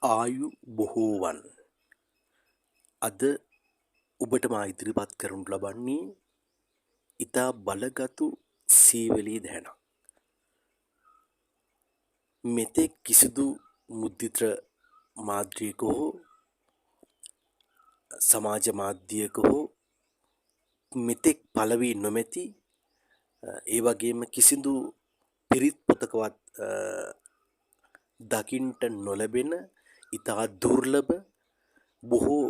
ආයු බොහෝවන් අද ඔබට මා ඉදිරිපත් කරනු ලබන්නේ ඉතා බලගතු සීවලී දැහැණක්. මෙතෙක් කිසිදු මුද්‍රිත මාධ්‍යයක හෝ සමාජ මාධ්‍යයක හෝ මෙතෙක් පළ වී නොමැති ඒ වගේම කිසිදු පිරිත් පොතකවත් දකින්ට නොලැබෙන ඉතා දුර්ලභ බොහෝ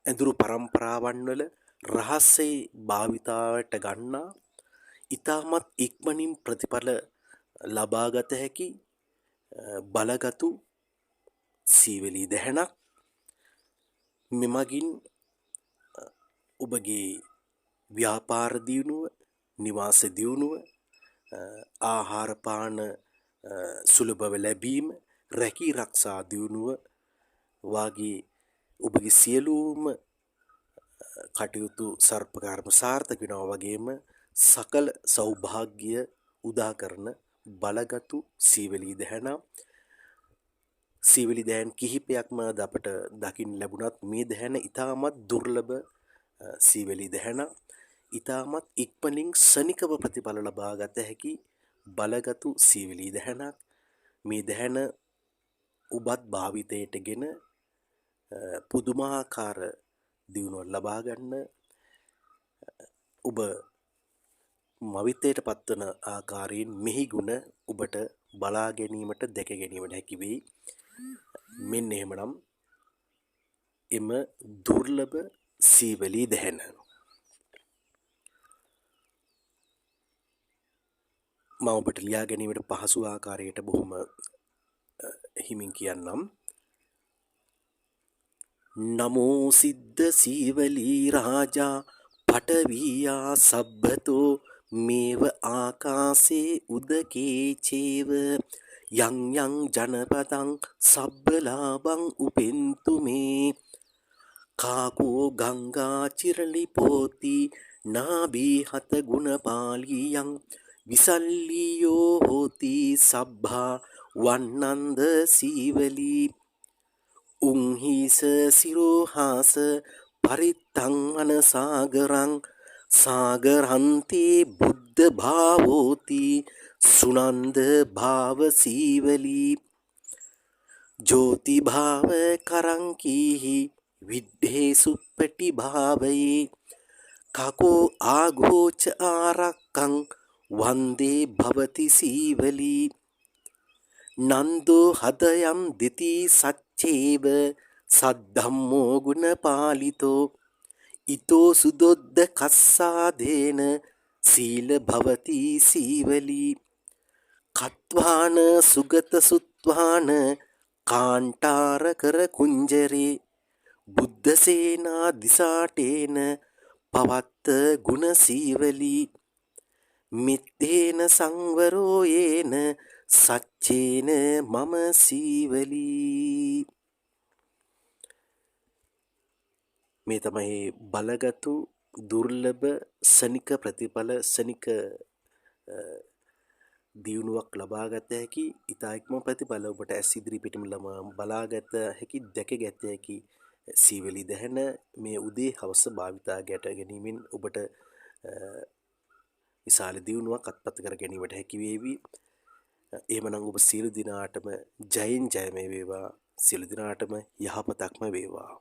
ඇඳුරු පරම්පරාවන් වල රහස්‍යයේ භාවිතාවට ගන්නා ඉතාමත් ඉක්මනින් ප්‍රතිඵල ලබාගත හැකි බලගතු සීවලී දැහැණක්. මෙමගින් ඔබගේ ව්‍යාපාර දියුණුව, නිවාස දියුණුව, ආහාර පාන සුලභව ලැබීම, රැකී රක්ෂා දියුණුව වාගේ ඔබගේ සියලුම කටයුතු සර්පකාරම සාර්ථක වෙනවා වගේම සකල සෞභාග්‍ය උදා කරන බලගතු සීවලී දැහැණ. සීවලී දැහැන් කිහිපයක්ම අපට දකින්න ලැබුණත් මේ දැහැන ඉතාමත් දුර්ලභ සීවලී දැහැණ. ඉතාමත් ඉක්මනින් ශනිකව ප්‍රතිඵල ලබා ගත හැකි බලගතු සීවලී දැහැණක්. මේ දැහැන ඔබත් භාවිතයටගෙන පුදුමාකාර දියුණුවක් ලබා ගන්න, ඔබ මවිතයට පත්වන ආකාරයෙන් මෙහි ගුණ ඔබට බලා ගැනීමට දැක ගැනීමට හැකි වෙයි. මෙන්න එහෙමනම් එම දුර්ලභ සීවලී දැහැන මම ඔබට ලියා ගැනීමට පහසු ආකාරයට බොහොම හිමින් කියන්නම්. නමෝ සිද්ධ සීවලී රාජා පටවියා සබ්බතෝ මේව ආකාසේ උදකේ චේව යං යං ජනපදං සබ්බලාභං උපෙන්තු මේ කාකෝ ගංගා චිරලිපෝති නාභී හත ගුණපාලියං විසල්ලියෝ හෝති සබ්බා වන්නන්ද සීවලී උංහිස සිරෝහාස පරිත්තං අනසාගරං සාගරන්තේ බුද්ධ භාවෝති සුනන්ද භාව සීවලී ජෝති භාව කරංකීහි විද්ධේ සුප්පටි භාවයේ කකෝ ආඝෝච ආරක්කං වන්දේ භවති සීවලී නන්දෝ හදයම් දිති සච්චේව සද්ධම්මෝ ගුණපාලිතෝ ඊතෝ සුදොද්ද කස්සාදේන සීල භවති සීවලී කත්වාන සුගත සුත්වාන කාන්ටාර කර කුංජරේ බුද්ධසේනා දිසාටේන පවත්ත ගුණ සීවලී මිත්තේන සංවරෝ යේන සච්චේන මම සීවලී. මේ තමයි බලගතු දුර්ලභ ශනික ප්‍රතිඵල, ශනික දියුණුවක් ලබාගත හැකි ඉතා ඉක්ම ප්‍රතිඵල ඔබට ඇස් ඉදිරි පිටම බලාගත හැකි, දැකගත හැකි සීවලී දැහැන මේ උදේ හවස භාවිතා ගැට ගැනීමෙන් ඔබට විශාල දියුණුවක් අත්පත් කර ගැනීමට හැකි වේවි. එහෙමනම් ඔබ සියලු දිනාටම ජයෙන් ජයම වේවා. සියලු දිනාටම යහපතක්ම වේවා.